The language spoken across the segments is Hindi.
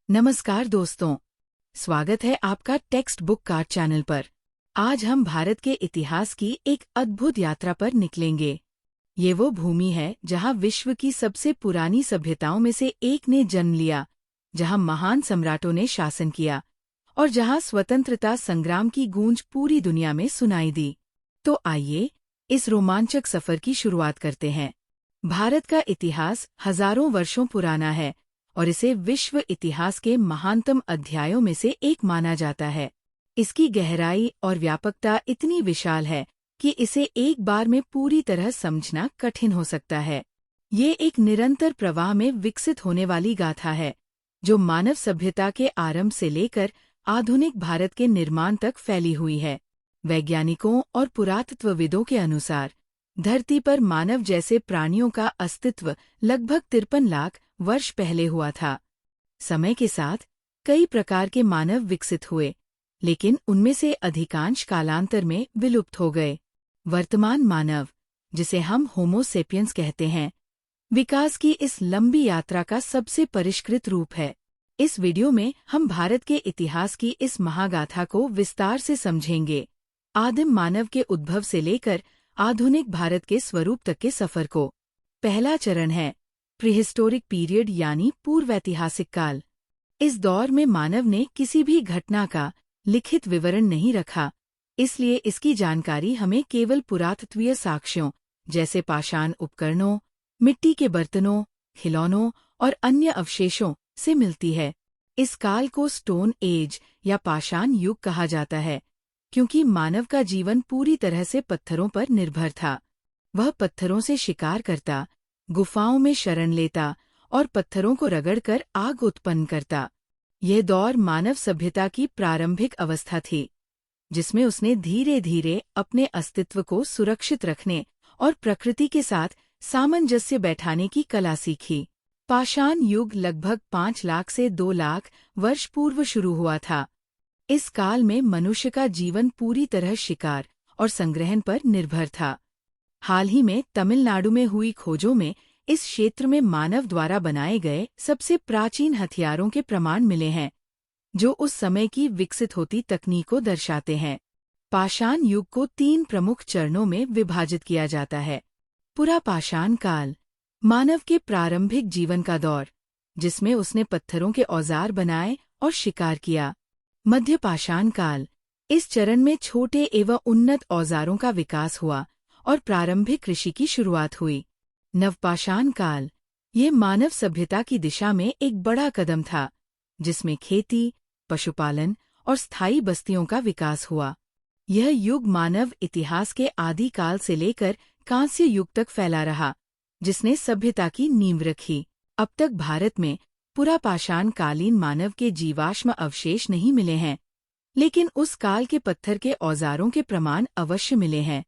नमस्कार दोस्तों, स्वागत है आपका टेक्स्ट बुक कार्ड चैनल पर। आज हम भारत के इतिहास की एक अद्भुत यात्रा पर निकलेंगे। ये वो भूमि है जहां विश्व की सबसे पुरानी सभ्यताओं में से एक ने जन्म लिया, जहां महान सम्राटों ने शासन किया और जहां स्वतंत्रता संग्राम की गूंज पूरी दुनिया में सुनाई दी। तो आइए, इस रोमांचक सफर की शुरुआत करते हैं। भारत का इतिहास हजारों वर्षों पुराना है और इसे विश्व इतिहास के महानतम अध्यायों में से एक माना जाता है। इसकी गहराई और व्यापकता इतनी विशाल है कि इसे एक बार में पूरी तरह समझना कठिन हो सकता है। ये एक निरंतर प्रवाह में विकसित होने वाली गाथा है, जो मानव सभ्यता के आरंभ से लेकर आधुनिक भारत के निर्माण तक फैली हुई है। वैज्ञानिकों और पुरातत्वविदों के अनुसार धरती पर मानव जैसे प्राणियों का अस्तित्व लगभग 53 लाख वर्ष पहले हुआ था। समय के साथ कई प्रकार के मानव विकसित हुए, लेकिन उनमें से अधिकांश कालांतर में विलुप्त हो गए। वर्तमान मानव, जिसे हम होमो सेपियंस कहते हैं, विकास की इस लंबी यात्रा का सबसे परिष्कृत रूप है। इस वीडियो में हम भारत के इतिहास की इस महागाथा को विस्तार से समझेंगे, आदिम मानव के उद्भव से लेकर आधुनिक भारत के स्वरूप तक के सफर को। पहला चरण है प्रीहिस्टोरिक पीरियड, यानी पूर्वैतिहासिक काल। इस दौर में मानव ने किसी भी घटना का लिखित विवरण नहीं रखा, इसलिए इसकी जानकारी हमें केवल पुरातत्वीय साक्ष्यों जैसे पाषाण उपकरणों, मिट्टी के बर्तनों, खिलौनों और अन्य अवशेषों से मिलती है। इस काल को स्टोन एज या पाषाण युग कहा जाता है, क्योंकि मानव का जीवन पूरी तरह से पत्थरों पर निर्भर था। वह पत्थरों से शिकार करता, गुफाओं में शरण लेता और पत्थरों को रगड़कर आग उत्पन्न करता। यह दौर मानव सभ्यता की प्रारंभिक अवस्था थी, जिसमें उसने धीरे धीरे अपने अस्तित्व को सुरक्षित रखने और प्रकृति के साथ सामंजस्य बैठाने की कला सीखी। पाषाण युग लगभग 5 लाख से 2 लाख वर्ष पूर्व शुरू हुआ था। इस काल में मनुष्य का जीवन पूरी तरह शिकार और संग्रहण पर निर्भर था। हाल ही में तमिलनाडु में हुई खोजों में इस क्षेत्र में मानव द्वारा बनाए गए सबसे प्राचीन हथियारों के प्रमाण मिले हैं, जो उस समय की विकसित होती तकनीक को दर्शाते हैं। पाषाण युग को 3 प्रमुख चरणों में विभाजित किया जाता है। पुरा पाषाण काल, मानव के प्रारंभिक जीवन का दौर, जिसमें उसने पत्थरों के औजार बनाए और शिकार किया। मध्य पाषाण काल, इस चरण में छोटे एवं उन्नत औजारों का विकास हुआ और प्रारंभिक कृषि की शुरुआत हुई। नवपाषाण काल, ये मानव सभ्यता की दिशा में एक बड़ा कदम था, जिसमें खेती, पशुपालन और स्थायी बस्तियों का विकास हुआ। यह युग मानव इतिहास के आदि काल से लेकर कांस्य युग तक फैला रहा, जिसने सभ्यता की नींव रखी। अब तक भारत में पुरापाषाण कालीन मानव के जीवाश्म अवशेष नहीं मिले हैं, लेकिन उस काल के पत्थर के औजारों के प्रमाण अवश्य मिले हैं।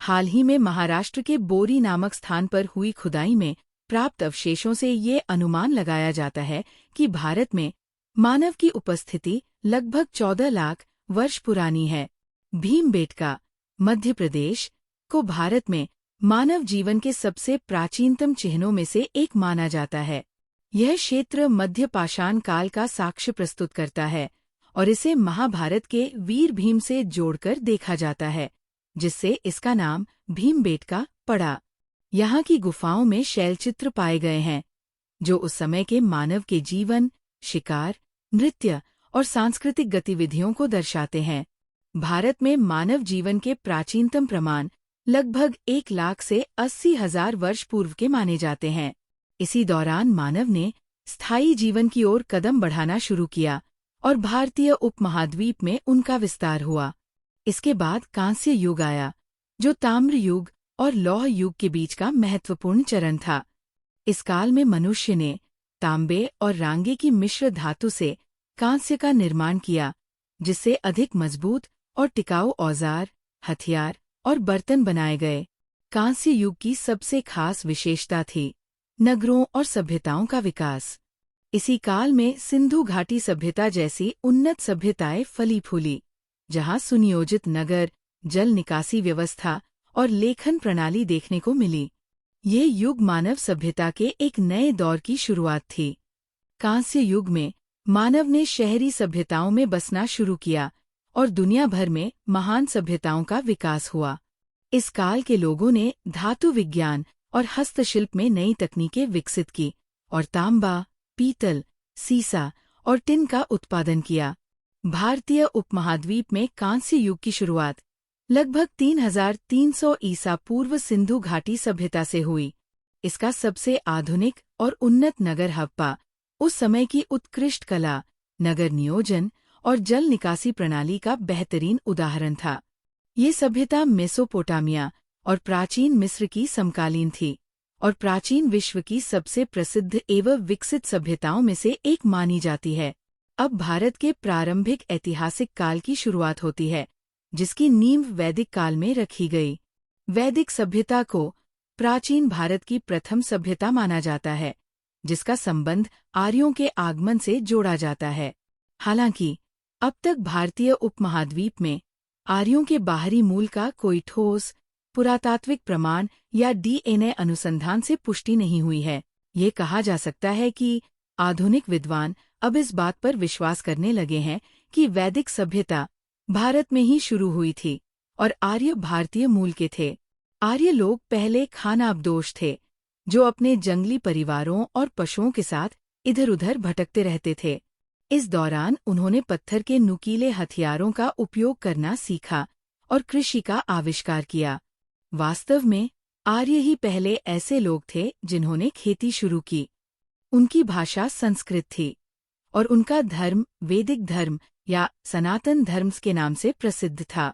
हाल ही में महाराष्ट्र के बोरी नामक स्थान पर हुई खुदाई में प्राप्त अवशेषों से ये अनुमान लगाया जाता है कि भारत में मानव की उपस्थिति लगभग 14 लाख वर्ष पुरानी है। भीमबेटका, मध्य प्रदेश, को भारत में मानव जीवन के सबसे प्राचीनतम चिन्हों में से एक माना जाता है। यह क्षेत्र मध्य पाषाण काल का साक्ष्य प्रस्तुत करता है और इसे महाभारत के वीर भीम से जोड़कर देखा जाता है, जिससे इसका नाम भीमबेटका पड़ा। यहाँ की गुफाओं में शैलचित्र पाए गए हैं, जो उस समय के मानव के जीवन, शिकार, नृत्य और सांस्कृतिक गतिविधियों को दर्शाते हैं। भारत में मानव जीवन के प्राचीनतम प्रमाण लगभग 1 लाख से 80,000 वर्ष पूर्व के माने जाते हैं। इसी दौरान मानव ने स्थायी जीवन की ओर कदम बढ़ाना शुरू किया और भारतीय उपमहाद्वीप में उनका विस्तार हुआ। इसके बाद कांस्य युग आया, जो ताम्र युग और लौह युग के बीच का महत्वपूर्ण चरण था। इस काल में मनुष्य ने तांबे और रांगे की मिश्र धातु से कांस्य का निर्माण किया, जिससे अधिक मजबूत और टिकाऊ औजार, हथियार और बर्तन बनाए गए। कांस्य युग की सबसे खास विशेषता थी नगरों और सभ्यताओं का विकास। इसी काल में सिंधु घाटी सभ्यता जैसी उन्नत सभ्यताएं फली फूली, जहां सुनियोजित नगर, जल निकासी व्यवस्था और लेखन प्रणाली देखने को मिली। ये युग मानव सभ्यता के एक नए दौर की शुरुआत थी। कांस्य युग में मानव ने शहरी सभ्यताओं में बसना शुरू किया और दुनिया भर में महान सभ्यताओं का विकास हुआ। इस काल के लोगों ने धातु विज्ञान और हस्तशिल्प में नई तकनीकें विकसित की और तांबा, पीतल, सीसा और टिन का उत्पादन किया। भारतीय उपमहाद्वीप में कांस्य युग की शुरुआत लगभग 3300 ईसा पूर्व सिंधु घाटी सभ्यता से हुई। इसका सबसे आधुनिक और उन्नत नगर हड़प्पा उस समय की उत्कृष्ट कला, नगर नियोजन और जल निकासी प्रणाली का बेहतरीन उदाहरण था। ये सभ्यता मेसोपोटामिया और प्राचीन मिस्र की समकालीन थी और प्राचीन विश्व की सबसे प्रसिद्ध एवं विकसित सभ्यताओं में से एक मानी जाती है। अब भारत के प्रारंभिक ऐतिहासिक काल की शुरुआत होती है, जिसकी नींव वैदिक काल में रखी गई। वैदिक सभ्यता को प्राचीन भारत की प्रथम सभ्यता माना जाता है, जिसका संबंध आर्यों के आगमन से जोड़ा जाता है। हालांकि अब तक भारतीय उपमहाद्वीप में आर्यों के बाहरी मूल का कोई ठोस पुरातात्विक प्रमाण या डीएनए अनुसंधान से पुष्टि नहीं हुई है। ये कहा जा सकता है कि आधुनिक विद्वान अब इस बात पर विश्वास करने लगे हैं कि वैदिक सभ्यता भारत में ही शुरू हुई थी और आर्य भारतीय मूल के थे। आर्य लोग पहले खानाबदोश थे, जो अपने जंगली परिवारों और पशुओं के साथ इधर-उधर भटकते रहते थे। इस दौरान उन्होंने पत्थर के नुकीले हथियारों का उपयोग करना सीखा और कृषि का आविष्कार किया। वास्तव में आर्य ही पहले ऐसे लोग थे जिन्होंने खेती शुरू की। उनकी भाषा संस्कृत थी और उनका धर्म वैदिक धर्म या सनातन धर्म के नाम से प्रसिद्ध था।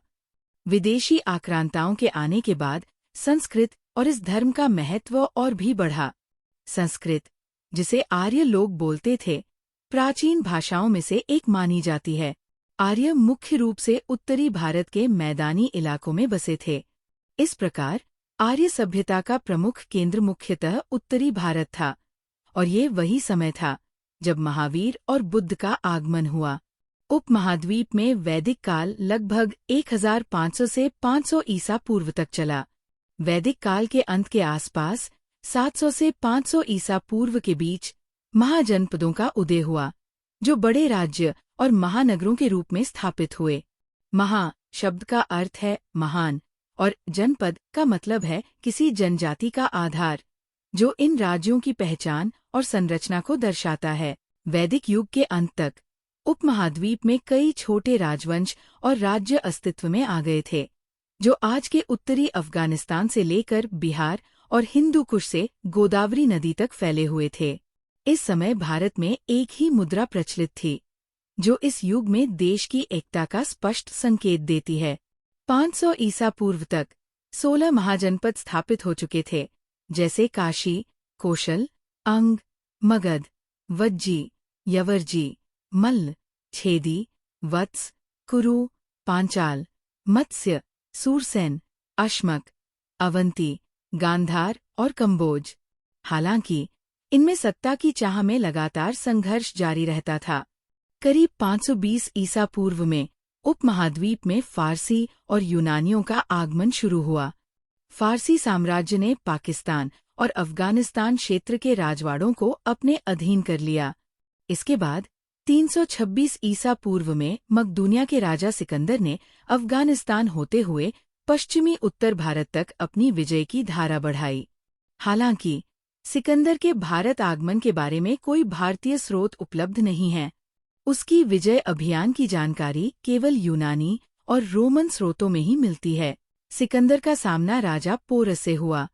विदेशी आक्रांताओं के आने के बाद संस्कृत और इस धर्म का महत्व और भी बढ़ा। संस्कृत, जिसे आर्य लोग बोलते थे, प्राचीन भाषाओं में से एक मानी जाती है। आर्य मुख्य रूप से उत्तरी भारत के मैदानी इलाकों में बसे थे। इस प्रकार आर्य सभ्यता का प्रमुख केंद्र मुख्यतः उत्तरी भारत था और ये वही समय था जब महावीर और बुद्ध का आगमन हुआ। उपमहाद्वीप में वैदिक काल लगभग 1500 से 500 ईसा पूर्व तक चला। वैदिक काल के अंत के आसपास 700 से 500 ईसा पूर्व के बीच महाजनपदों का उदय हुआ, जो बड़े राज्य और महानगरों के रूप में स्थापित हुए। महा शब्द का अर्थ है महान और जनपद का मतलब है किसी जनजाति का आधार, जो इन राज्यों की पहचान और संरचना को दर्शाता है। वैदिक युग के अंत तक उपमहाद्वीप में कई छोटे राजवंश और राज्य अस्तित्व में आ गए थे, जो आज के उत्तरी अफगानिस्तान से लेकर बिहार और हिंदू कुश से गोदावरी नदी तक फैले हुए थे। इस समय भारत में एक ही मुद्रा प्रचलित थी, जो इस युग में देश की एकता का स्पष्ट संकेत देती है। 500 ईसा पूर्व तक 16 महाजनपद स्थापित हो चुके थे, जैसे काशी, कोशल, अंग, मगध, वज्जी, यवरजी, मल्ल, छेदी, वत्स, कुरु, पांचाल, मत्स्य, सूरसेन, अश्मक, अवंती, गांधार और कंबोज। हालांकि इनमें सत्ता की चाह में लगातार संघर्ष जारी रहता था। करीब 520 ईसा पूर्व में उपमहाद्वीप में फारसी और यूनानियों का आगमन शुरू हुआ। फारसी साम्राज्य ने पाकिस्तान और अफगानिस्तान क्षेत्र के राजवाड़ों को अपने अधीन कर लिया। इसके बाद 326 ईसा पूर्व में मकदूनिया के राजा सिकंदर ने अफगानिस्तान होते हुए पश्चिमी उत्तर भारत तक अपनी विजय की धारा बढ़ाई। हालांकि सिकंदर के भारत आगमन के बारे में कोई भारतीय स्रोत उपलब्ध नहीं है। उसकी विजय अभियान की जानकारी केवल यूनानी और रोमन स्रोतों में ही मिलती है। सिकंदर का सामना राजा पोरस से हुआ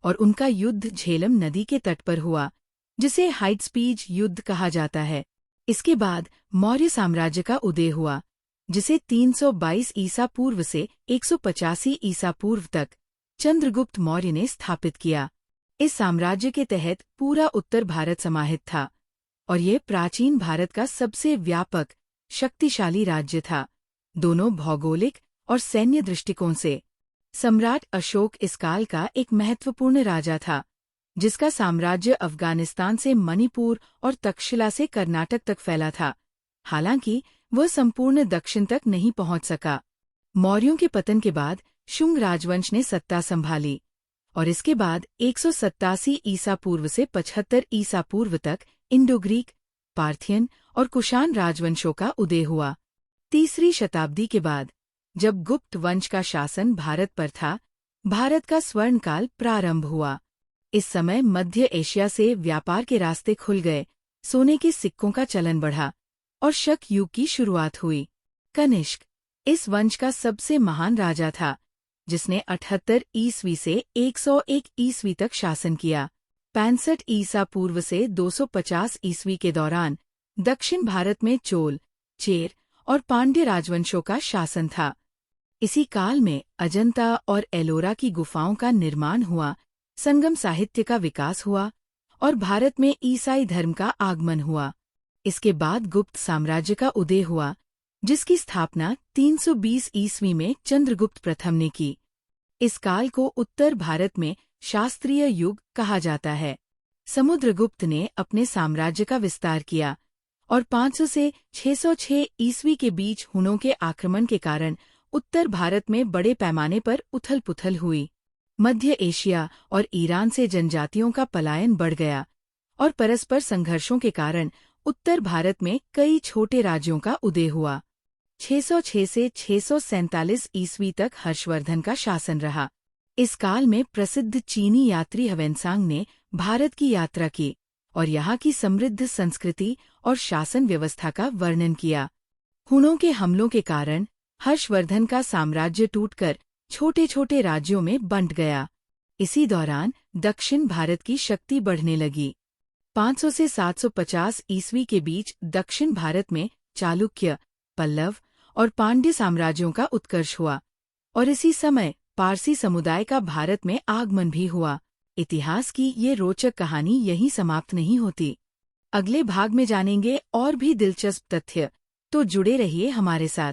और उनका युद्ध झेलम नदी के तट पर हुआ, जिसे हाइट्सपीच युद्ध कहा जाता है। इसके बाद मौर्य साम्राज्य का उदय हुआ, जिसे 322 ईसा पूर्व से 185 ईसा पूर्व तक चंद्रगुप्त मौर्य ने स्थापित किया। इस साम्राज्य के तहत पूरा उत्तर भारत समाहित था और ये प्राचीन भारत का सबसे व्यापक, शक्तिशाली राज्य था, दोनों भौगोलिक और सैन्य दृष्टिकोण से। सम्राट अशोक इस काल का एक महत्वपूर्ण राजा था, जिसका साम्राज्य अफगानिस्तान से मणिपुर और तक्षशिला से कर्नाटक तक फैला था। हालांकि वह संपूर्ण दक्षिण तक नहीं पहुंच सका। मौर्यों के पतन के बाद शुंग राजवंश ने सत्ता संभाली और इसके बाद 187 ईसा पूर्व से 75 ईसा पूर्व तक इंडो ग्रीक, पार्थियन और कुषाण राजवंशों का उदय हुआ। तीसरी शताब्दी के बाद, जब गुप्त वंश का शासन भारत पर था, भारत का स्वर्णकाल प्रारंभ हुआ। इस समय मध्य एशिया से व्यापार के रास्ते खुल गए, सोने के सिक्कों का चलन बढ़ा और शक युग की शुरुआत हुई। कनिष्क इस वंश का सबसे महान राजा था, जिसने 78 ईस्वी से 101 ईस्वी तक शासन किया। 65 ईसा पूर्व से 250 ईस्वी के दौरान दक्षिण भारत में चोल, चेर और पांड्य राजवंशों का शासन था। इसी काल में अजंता और एलोरा की गुफाओं का निर्माण हुआ, संगम साहित्य का विकास हुआ और भारत में ईसाई धर्म का आगमन हुआ। इसके बाद गुप्त साम्राज्य का उदय हुआ, जिसकी स्थापना 320 ईस्वी में चंद्रगुप्त प्रथम ने की। इस काल को उत्तर भारत में शास्त्रीय युग कहा जाता है। समुद्रगुप्त ने अपने साम्राज्य का विस्तार किया और 500 से 606 ईस्वी के बीच हुनों के आक्रमण के कारण उत्तर भारत में बड़े पैमाने पर उथल-पुथल हुई। मध्य एशिया और ईरान से जनजातियों का पलायन बढ़ गया और परस्पर संघर्षों के कारण उत्तर भारत में कई छोटे राज्यों का उदय हुआ। 606 से 647 ईस्वी तक हर्षवर्धन का शासन रहा। इस काल में प्रसिद्ध चीनी यात्री ह्वेनसांग ने भारत की यात्रा की और यहाँ की समृद्ध संस्कृति और शासन व्यवस्था का वर्णन किया। हुनों के हमलों के कारण हर्षवर्धन का साम्राज्य टूटकर छोटे-छोटे राज्यों में बंट गया। इसी दौरान दक्षिण भारत की शक्ति बढ़ने लगी। 500 से 750 ईस्वी के बीच दक्षिण भारत में चालुक्य, पल्लव और पांड्य साम्राज्यों का उत्कर्ष हुआ और इसी समय पारसी समुदाय का भारत में आगमन भी हुआ। इतिहास की ये रोचक कहानी यहीं समाप्त नहीं होती। अगले भाग में जानेंगे और भी दिलचस्प तथ्य, तो जुड़े रहिए हमारे साथ।